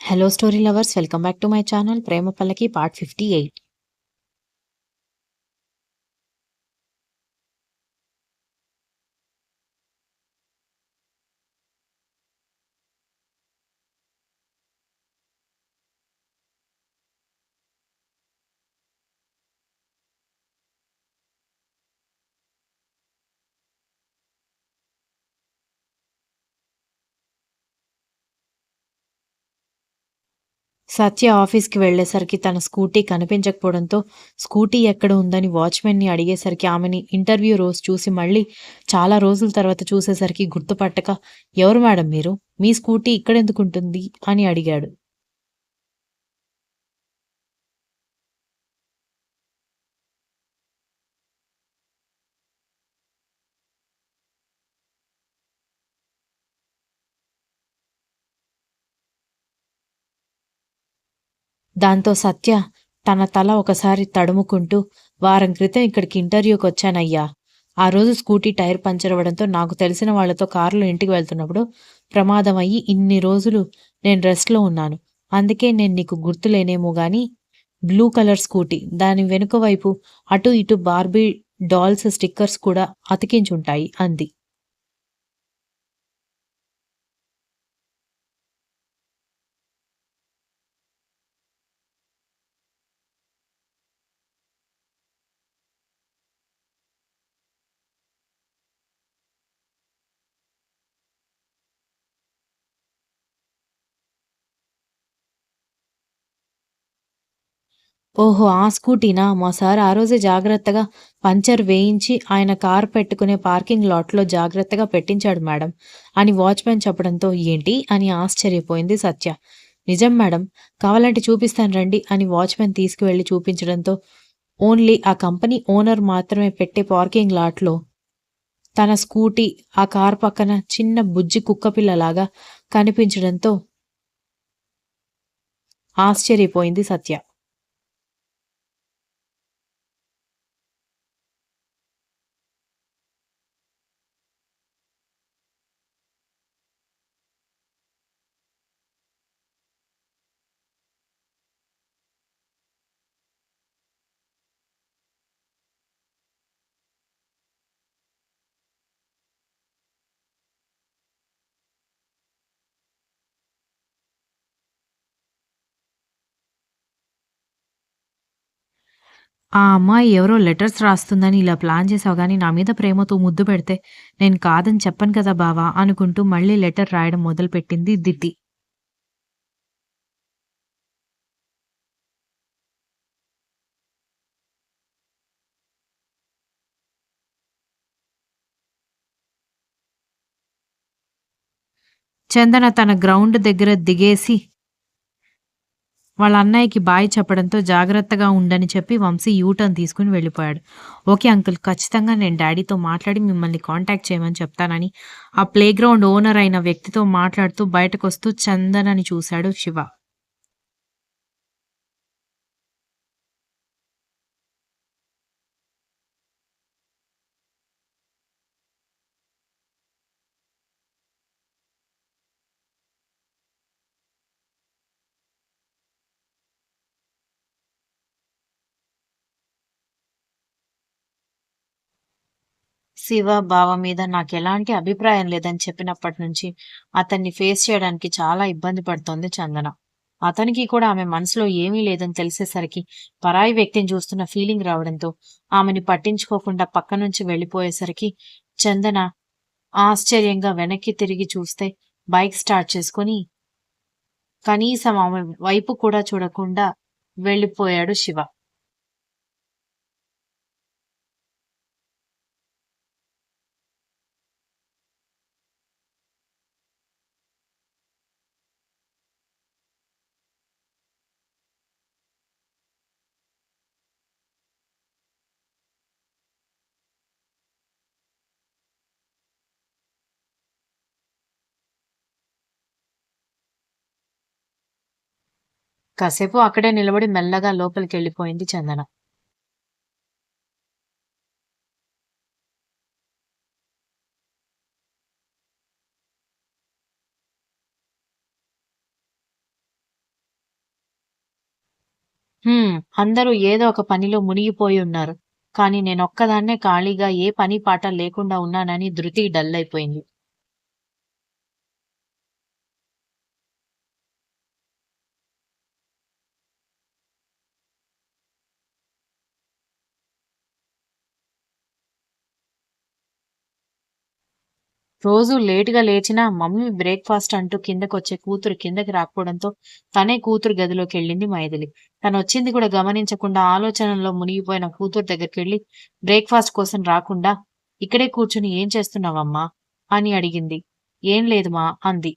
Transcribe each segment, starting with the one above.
Hello, story lovers. Welcome back to my channel, Prema Pallaki, part 58. సత్య ఆఫీస్‌కి వెళ్ళేసరికి తన scooty కనిపించకపోవడంతో, స్కూటీ ఎక్కడ ఉందని వాచ్‌మెన్‌ని అడిగేసరికి ఆమెని ఇంటర్వ్యూ రోజు చూసి మళ్ళీ చాలా రోజుల తర్వాత చూసేసరికి గుర్తుపట్టక, "ఎవరు మేడం మీరు? మీ స్కూటీ ఇక్కడెందుకుంటుంది?" అని అడిగాడు. దాంతో సత్య తన తల ఒకసారి తడుముకుంటూ, "వారం క్రితం ఇక్కడికి ఇంటర్వ్యూకొచ్చానయ్యా. ఆ రోజు స్కూటీ టైర్ పంక్చర్ అవ్వడంతో నాకు తెలిసిన వాళ్ళతో కారులో ఇంటికి వెళ్తున్నప్పుడు ప్రమాదం అయ్యి ఇన్ని రోజులు నేను రెస్ట్‌లో ఉన్నాను. అందుకే నేను నీకు గుర్తులేనేమో గానీ బ్లూ కలర్ స్కూటీ. దాని వెనుక వైపు అటు ఇటు బార్బీ డాల్స్ స్టిక్కర్స్ కూడా అతికించుంటాయి" అంది. ఓహో! ఆ స్కూటీనా? మా సార్ ఆ రోజే జాగ్రత్తగా పంచర్ వేయించి ఆయన కారు పెట్టుకునే పార్కింగ్ లాట్‌లో జాగ్రత్తగా పెట్టించాడు మేడం అని వాచ్‌మెన్ చెప్పడంతో ఏంటి? అని ఆశ్చర్యపోయింది సత్య. నిజం మేడం. కావాలంటే చూపిస్తాను రండి అని వాచ్‌మెన్ తీసుకువెళ్లి చూపించడంతో ఓన్లీ ఆ కంపెనీ ఓనర్ మాత్రమే పెట్టే పార్కింగ్ లాట్‌లో తన స్కూటీ ఆ కారు పక్కన చిన్న బుజ్జి కుక్కపిల్లలాగా కనిపించడంతో ఆశ్చర్యపోయింది సత్య. ఆ అమ్మాయి ఎవరో లెటర్స్ రాస్తుందని ఇలా ప్లాన్ చేసావు గానీ, నా మీద ప్రేమతో ముద్దు పెడితే, నేను కాదని చెప్పను కదా బావ అనుకుంటూ మళ్ళీ లెటర్ రాయడం మొదలుపెట్టింది దిద్ది. చందన తన గ్రౌండ్ దగ్గర దిగేసి, వాళ్ళ అన్నయ్యకి బాయ్ చెప్పడంతో జాగ్రత్తగా ఉండని చెప్పి వంశీ యూ టర్న్ తీసుకొని వెళ్ళిపోయాడు. Okay uncle. ఖచ్చితంగా నేను డ్యాడీతో మాట్లాడి మిమ్మల్ని కాంటాక్ట్ చేయమని చెప్తానని ఆ ప్లేగ్రౌండ్ ఓనర్ అయిన వ్యక్తితో మాట్లాడుతూ బయటకొస్తూ చందనని చూశాడు శివ. శివ బావ మీద నాకెలాంటి అభిప్రాయం లేదని చెప్పినప్పటి నుంచి అతన్ని ఫేస్ చేయడానికి చాలా ఇబ్బంది పడుతోంది చందన. అతనికి కూడా ఆమె మనసులో ఏమీ లేదని తెలిసేసరికి పరాయి వ్యక్తిని చూస్తున్న ఫీలింగ్ రావడంతో ఆమెని పట్టించుకోకుండా పక్క నుంచి వెళ్ళిపోయేసరికి చందన ఆశ్చర్యంగా వెనక్కి తిరిగి చూస్తే బైక్ స్టార్ట్ చేసుకొని కనీసం ఆమె వైపు కూడా చూడకుండా వెళ్ళిపోయాడు శివ. కాసేపు అక్కడే నిలబడి మెల్లగా లోపలికెళ్ళిపోయింది చందన. అందరూ ఏదో ఒక పనిలో మునిగిపోయి ఉన్నారు. కానీ నేనొక్కదాన్నే ఖాళీగా ఏ పని పాట లేకుండా ఉన్నానని ధృతి డల్లయిపోయింది. రోజూ లేట్‌గా లేచినా మమ్మీ బ్రేక్‌ఫాస్ట్ అంటూ కిందకొచ్చే కూతురు కిందకి రాకపోవడంతో తనే కూతురు గదిలోకెళ్ళింది మైథిలి. తనొచ్చింది కూడా గమనించకుండా ఆలోచనల్లో మునిగిపోయిన కూతురు దగ్గరికెళ్ళి బ్రేక్‌ఫాస్ట్ కోసం రాకుండా "ఇక్కడే కూర్చొని ఏం చేస్తున్నావమ్మా?" అని అడిగింది. "ఏం లేదు మా" అంది.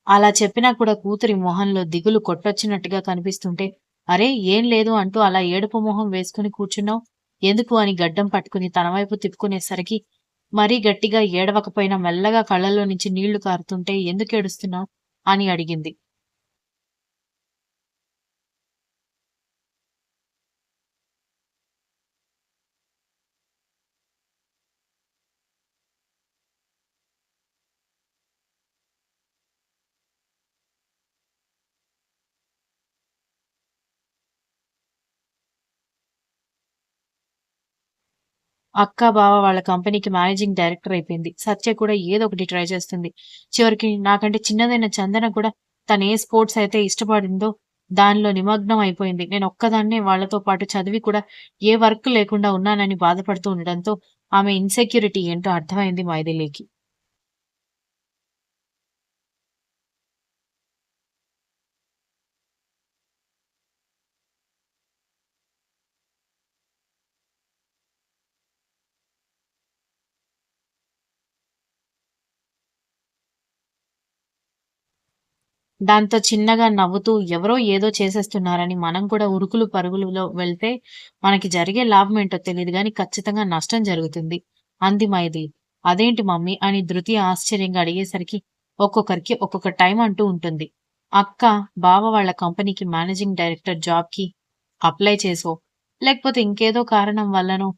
అలా చెప్పినా కూడా కూతురి మొహంలో దిగులు కొట్టొచ్చినట్టుగా కనిపిస్తుంటే, "అరే! ఏం లేదు" అంటూ అలా ఏడుపు మొహం వేసుకొని కూర్చున్నావు? ఎందుకు అని గడ్డం పట్టుకుని తన వైపు తిప్పుకునేసరికి, మరీ గట్టిగా ఏడవకపోయినా మెల్లగా కళ్ళల్లో నుంచి నీళ్లు కారుతుంటే, "ఎందుకేడుస్తున్నావు?" అని అడిగింది. అక్క, బావ వాళ్ళ కంపెనీకి మేనేజింగ్ డైరెక్టర్ అయిపోయింది. సత్య కూడా ఏదో ఒకటి ట్రై చేస్తుంది. చివరికి నాకంటే చిన్నదైన చందన కూడా తను ఏ స్పోర్ట్స్ అయితే ఇష్టపడిందో దానిలో నిమగ్నం అయిపోయింది. నేనొక్కదాన్నే వాళ్ళతో పాటు చదివి కూడా ఏ వర్క్ లేకుండా ఉన్నానని బాధపడుతూ ఉండడంతో ఆమె ఇన్‌సెక్యూరిటీ ఏంటో అర్థమైంది మైథిలికి. దాంతో చిన్నగా నవ్వుతూ ఎవరో ఏదో చేసేస్తున్నారని మనం కూడా ఉరుకులు పరుగులులో వెళ్తే మనకి జరిగే లాభమేంటో తెలీదు గానీ ఖచ్చితంగా నష్టం జరుగుతుంది అంది మైథిలి. అదేంటి మమ్మీ అని ధృతి ఆశ్చర్యంగా అడిగేసరికి ఒక్కొక్కరికి ఒక్కొక్క టైం అంటూ ఉంటుంది. అక్క, బావ వాళ్ళ కంపెనీకి మేనేజింగ్ డైరెక్టర్ జాబ్‌కి అప్లై చేసో, లేకపోతే ఇంకేదో కారణం వల్లనో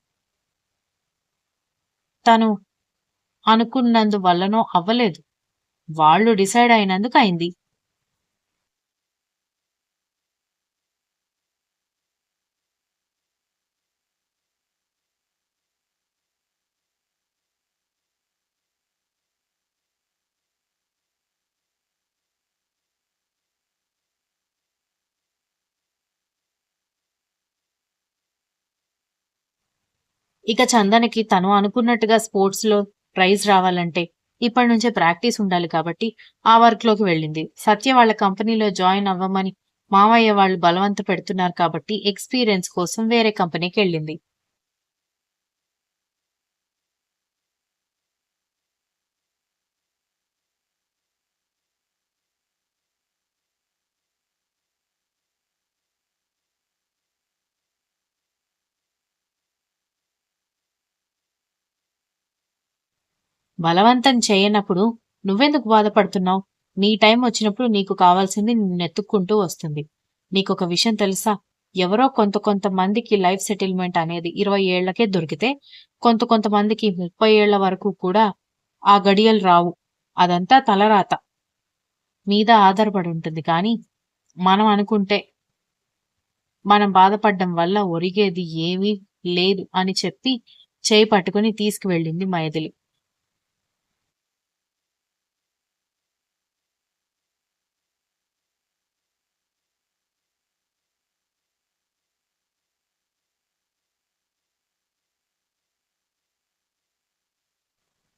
తను అనుకున్నందు వల్లనో అవ్వలేదు. వాళ్ళు డిసైడ్ అయినందుకు అయింది. ఇక చందనకి తను అనుకున్నట్టుగా స్పోర్ట్స్‌లో ప్రైజ్ రావాలంటే ఇప్పటి నుంచే ప్రాక్టీస్ ఉండాలి కాబట్టి ఆ వర్క్‌లోకి వెళ్ళింది. సత్య వాళ్ళ కంపెనీలో జాయిన్ అవ్వమని మామయ్య వాళ్ళు బలవంత పెడుతున్నారు కాబట్టి ఎక్స్‌పీరియన్స్ కోసం వేరే కంపెనీకెళ్ళింది. బలవంతం చేయనప్పుడు నువ్వెందుకు బాధపడుతున్నావు? నీ టైం వచ్చినప్పుడు నీకు కావాల్సింది నిన్నెతుక్కుంటూ వస్తుంది. నీకొక విషయం తెలుసా? ఎవరో కొంతమందికి లైఫ్ సెటిల్‌మెంట్ అనేది 20 ఏళ్లకే దొరికితే, కొంతమందికి 30 ఏళ్ల వరకు కూడా ఆ గడియలు రావు. అదంతా తలరాత మీద ఆధారపడి ఉంటుంది కానీ, మనం అనుకుంటే మనం బాధపడడం వల్ల ఒరిగేది ఏమీ లేదు అని చెప్పి చేయి పట్టుకొని తీసుకువెళ్ళింది Maithili.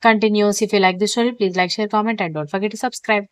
Continues. If you like the story, please like, share, comment, and don't forget to subscribe.